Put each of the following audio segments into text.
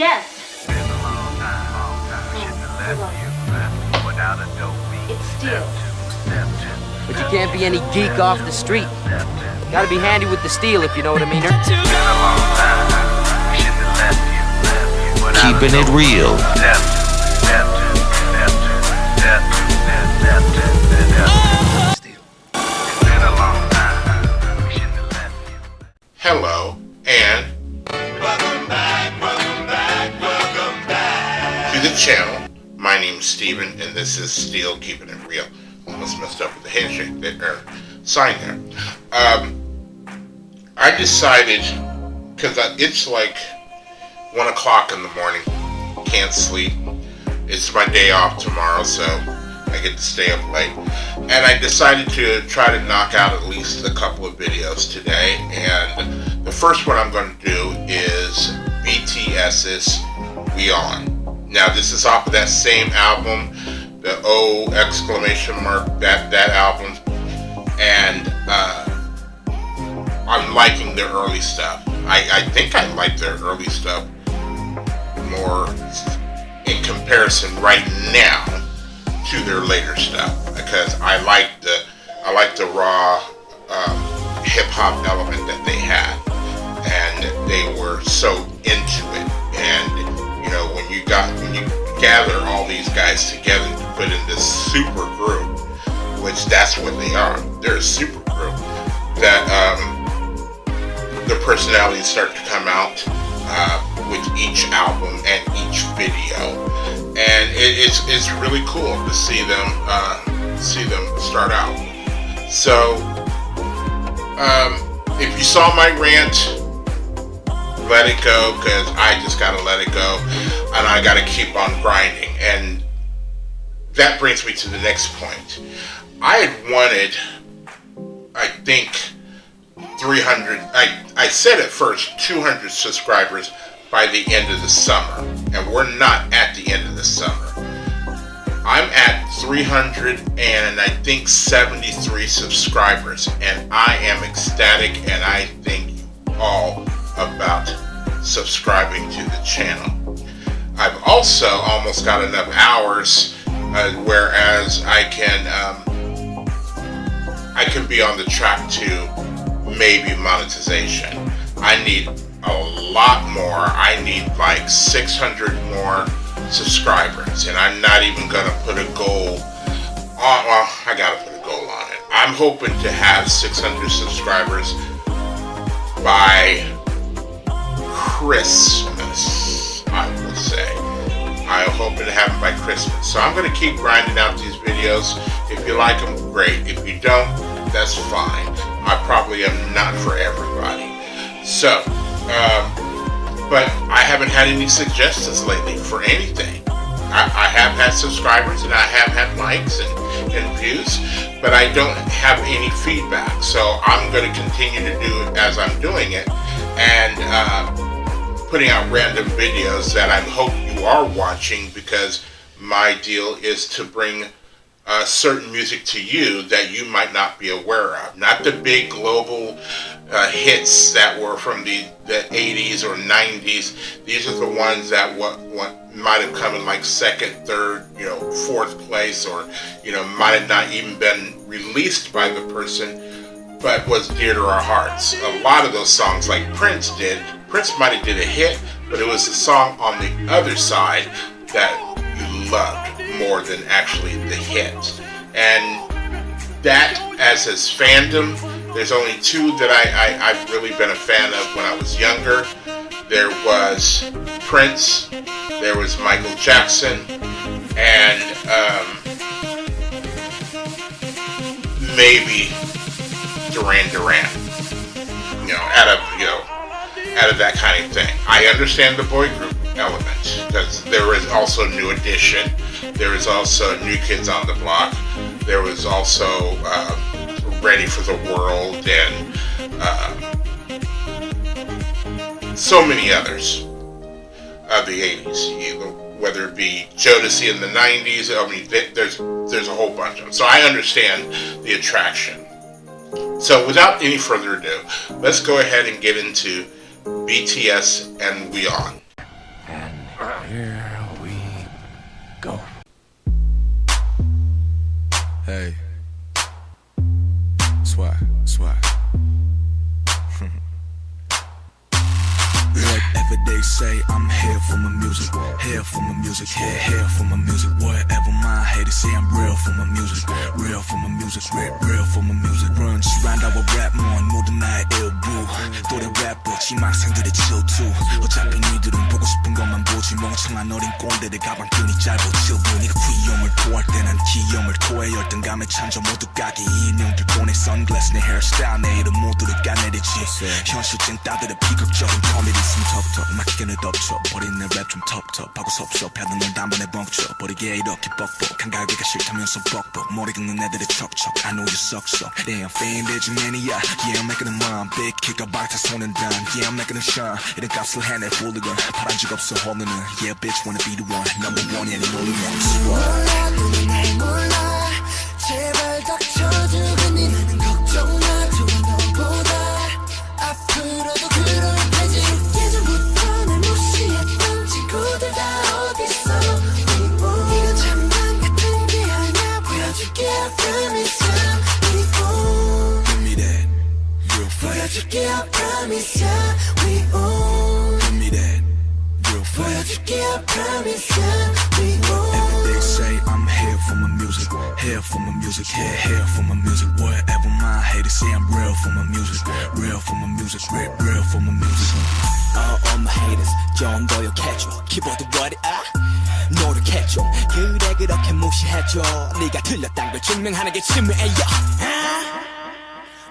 Yes. It's Steel. But you can't be any geek off the street. Gotta be handy with the steel, if you know what I mean. Keeping it real. Hello, and welcome back to the channel. My name's Steven, and this is Steel Keeping It Real. Almost messed up with the handshake there, sign there. I decided, because it's like 1 o'clock in the morning, can't sleep. It's my day off tomorrow, so I get to stay up late. And I decided to try to knock out at least a couple of videos today. And the first one I'm going to do is BTS's We On. Now this is off of that same album, the O exclamation mark, that album. And I'm liking their early stuff. I think I like their early stuff more in comparison right now to their later stuff, because I like the raw hip hop element that they had, and they were so into it. And you know, when you gather all these guys together to put in this super group, which that's what they are. They're a super group that the personalities start to come out with each album and each video, and it's really cool to see them start out. So if you saw my rant, let it go, because I just gotta let it go, and I gotta keep on grinding. And that brings me to the next point. I had wanted, I think, 300, I said at first 200 subscribers by the end of the summer, and we're not at the end of the summer. I'm at 300 and I think 73 subscribers, and I am ecstatic, and I thank you all about subscribing to the channel. I've also almost got enough hours, whereas I can be on the track to maybe monetization. I need a lot more. I need like 600 more subscribers, and I'm not even gonna put a goal on. Well, I gotta put a goal on it. I'm hoping to have 600 subscribers by Christmas, I would say. I'm hoping to have them by Christmas. So I'm gonna keep grinding out these videos. If you like them, great. If you don't, that's fine. I probably am not for everybody. So, but I haven't had any suggestions lately for anything. I have had subscribers, and I have had likes and views, but I don't have any feedback. So I'm going to continue to do it as I'm doing it, and putting out random videos that I hope you are watching, because my deal is to bring certain music to you that you might not be aware of. Not the big global hits that were from the 80s or 90s. These are the ones that what might have come in like second, third, fourth place, or might have not even been released by the person, but was dear to our hearts. A lot of those songs, like Prince might have did a hit, but it was the song on the other side that you loved more than actually the hit. And that, as his fandom, there's only two that I've really been a fan of when I was younger. There was Prince, there was Michael Jackson, and maybe Duran Duran. Out of that kind of thing. I understand the boy group element, because there was also New Edition, there was also New Kids on the Block, there was also Ready for the World, and so many others of the 80s, whether it be Jodeci in the 90s. I mean, there's a whole bunch of them. So I understand the attraction. So without any further ado, let's go ahead and get into BTS and We On. And Here we go. Hey, swag. Whatever they say, I'm here for my music. Here for my music. Here for my music. Whatever my haters say, I'm real for my music. Real for my music. Real for my music. Run surround our rap more 모든 나의 일부. 또래 래퍼 지망생들의 질투. 어차피 니들은 보고 싶은 것만 보지. 멍청한 어린 꼰대들 가방끈이 짧아 질부. 네가 귀염을 토할 때 난 기염을 토해. 열등감에 찬져 모두 가게 인형들 보내. 선글라스 내 헤어스타일 내 이름 모두를 까내리지. 현실증 따들의 비극적인 코미디 있으면 턱턱 맡기는 덮쳐 버린 내 랩 좀 텁텁하고 섭섭해도 널 단번에 벙쳐 버리게 이렇게 뻑뻑한 가게가 싫다면서 뻑뻑 머리 긁는 애들의 척척 I know you suck so Damn fan 대중 매니아 Yeah I'm making a mom Big kick bar 다 손은 단 Yeah I'm making a shine 이런 값을 해내 hooligan 바란 적 없어 홀리는 Yeah bitch wanna be the one Number one yeah the only one 몰라 너는 날 몰라 제발 닥쳐주고 니는 걱정 마 좋아 너보다 앞으로도 그럴 테지 예전부터 날 무시했던 친구들 다 어딨어 네가 장난 같은 게 아니야 보여줄게 I promise ya We on Give me that real fast 보여줄게 I promise ya We on Give me that real fast 보여줄게 I promise ya We on Every day say I'm here for my music Here for my music Here for my music Whatever my haters say I'm real for my music Real for my music Real for my music All my haters 좀 더 욕해줘 키보드 what 노력해줘 그래 그렇게 무시해줘 네가 틀렸단 걸 증명하는 게 치매야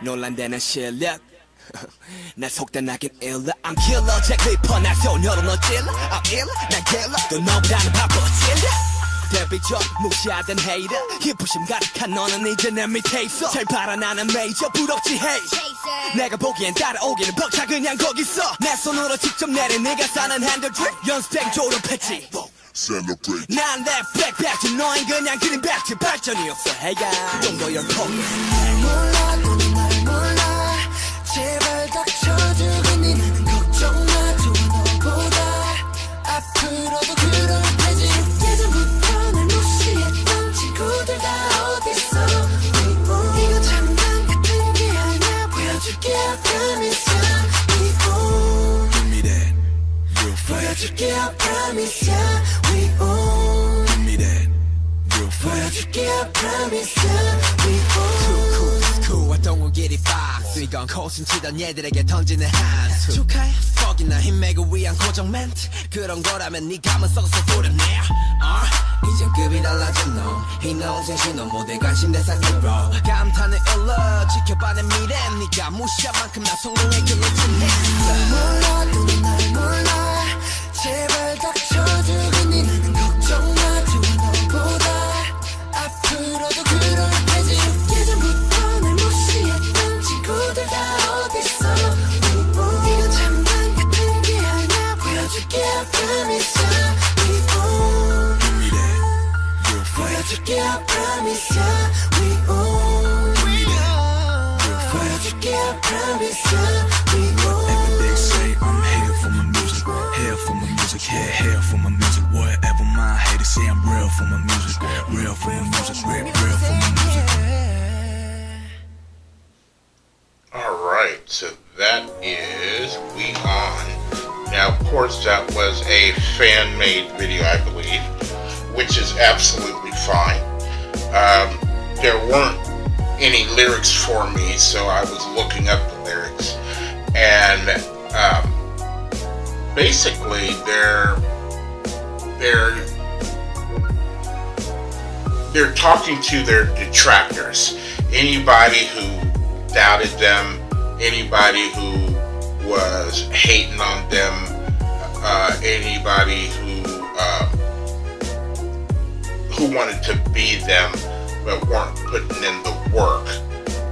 논란되는 실력 날 속단하긴 일러 I'm killer 제 클리퍼 날 소녀로 너 찔러 I'm iller 난 killer 또 너보다는 바빠 찔러 데뷔 전 무시하던 hater 희부심 가득한 너는 이제 내 밑에 있어 잘 바라나는 메이저 부럽지 hey 내가 보기엔 따라오기는 벅차 그냥 거기 있어 내 손으로 직접 내린 네가 사는 핸들 드립 연습생 졸업했지 Celebrate. 난 내 백팩지 너흰 그냥 그린백지 발전이 없어 해야 좀 더 열폭 날 몰라 너는 날 몰라 제발 닥쳐주고 니는 걱정 마 좋아 너보다 앞으로도 그럴 테지 예전부터 날 무시했던 친구들 다 어딨어 네가 장난 같은 게 아니야 보여줄게 I promise ya We on Give me that real fast 보여줄게 I promise ya We on Give me that real fast 보여줄게 I promise ya We on cool I don't want get it fast 이건 코순치던 얘들에게 던지는 한수 축하해 퍽이나 힘매고 위한 고정 멘트 그런 거라면 네 감은 썩어서 소리내 이젠 급이 달라진 놈이 농생 신호 모두의 관심 대상 hero 감탄을 일러 지켜봐 내 미래 네가 무시한 만큼 나 성공의 길로 진했어 몰라 너는 날 몰라 제발 닥쳐주고 니는 걱정 마 좋아 너보다 앞으로도 그럴 테지 예전부터 날 무시했던 친구들 다 어딨어 네가 장난 같은 게 아니야 보여줄게 I promise ya We on Give me that real fast 보여줄게 I promise ya We on 보여줄게 I promise ya We on Every day say I'm here for my music Here for my music Here for my music Whatever my haters say I'm real for my music Real for my music Real for my music Alright, so that is We On. Now, of course, that was a fan-made video, I believe, which is absolutely fine. There weren't any lyrics for me, so I was looking up the lyrics. And basically, they're talking to their detractors. Anybody who doubted them, anybody who was hating on them, anybody who wanted to be them but weren't putting in the work.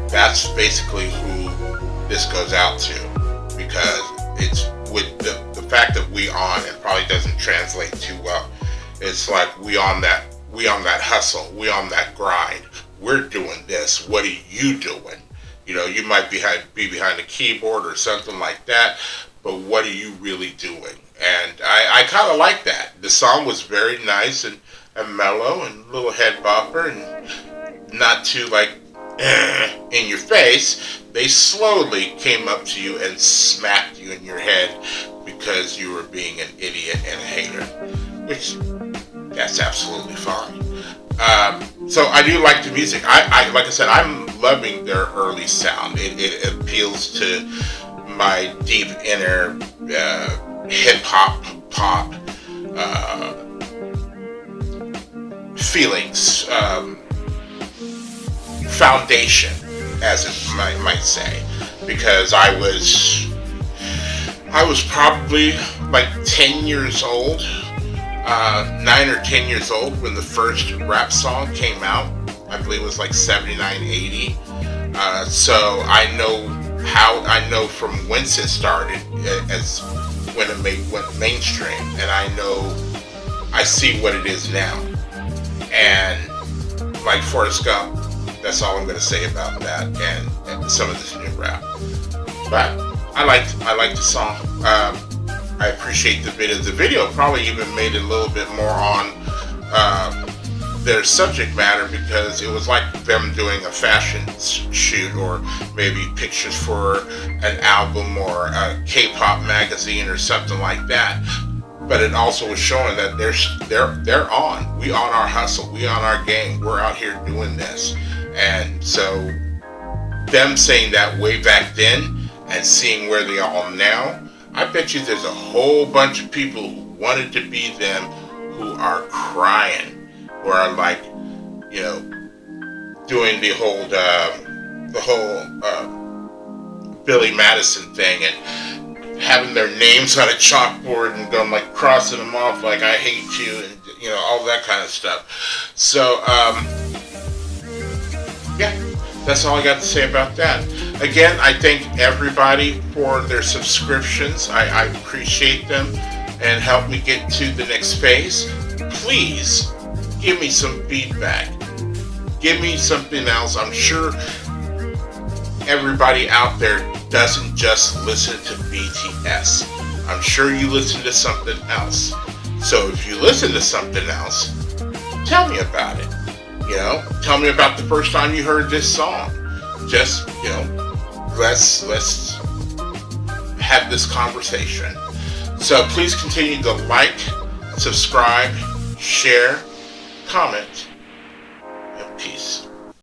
That's basically who this goes out to, because it's with the fact that We On, it probably doesn't translate too well. It's like we on that hustle, we on that grind. We're doing this. What are you doing? You know, you might be behind a keyboard or something like that, but what are you really doing? And I kind of like that. The song was very nice and mellow and a little head bopper and not too like in your face. They slowly came up to you and smacked you in your head because you were being an idiot and a hater, which that's absolutely fine. So I do like the music. I like I said, I'm loving their early sound. It appeals to my deep inner hip hop pop feelings, foundation, as it might say, because I was probably like 10 years old, 9 or 10 years old when the first rap song came out. I believe it was like 79, 80. So I know from whence it started as when it went mainstream, and I see what it is now. And like Forrest Gump, that's all I'm going to say about that and some of this new rap. But I like the song. I appreciate the video. The video probably even made it a little bit more on their subject matter, because it was like them doing a fashion shoot or maybe pictures for an album or a K-pop magazine or something like that. But it also was showing that they're on. We on our hustle. We on our game. We're out here doing this. And so them saying that way back then and seeing where they are now, I bet you there's a whole bunch of people who wanted to be them who are crying, who are like, you know, doing the whole Billy Madison thing and having their names on a chalkboard and going like crossing them off like I hate you and, you know, all that kind of stuff. So yeah, that's all I got to say about that. Again, I thank everybody for their subscriptions. I appreciate them and help me get to the next phase. Please give me some feedback. Give me something else. I'm sure everybody out there doesn't just listen to BTS. I'm sure you listen to something else. So if you listen to something else, tell me about it. You know, tell me about the first time you heard this song. Just, you know, let's have this conversation. So please continue to like, subscribe, share, comment, and peace.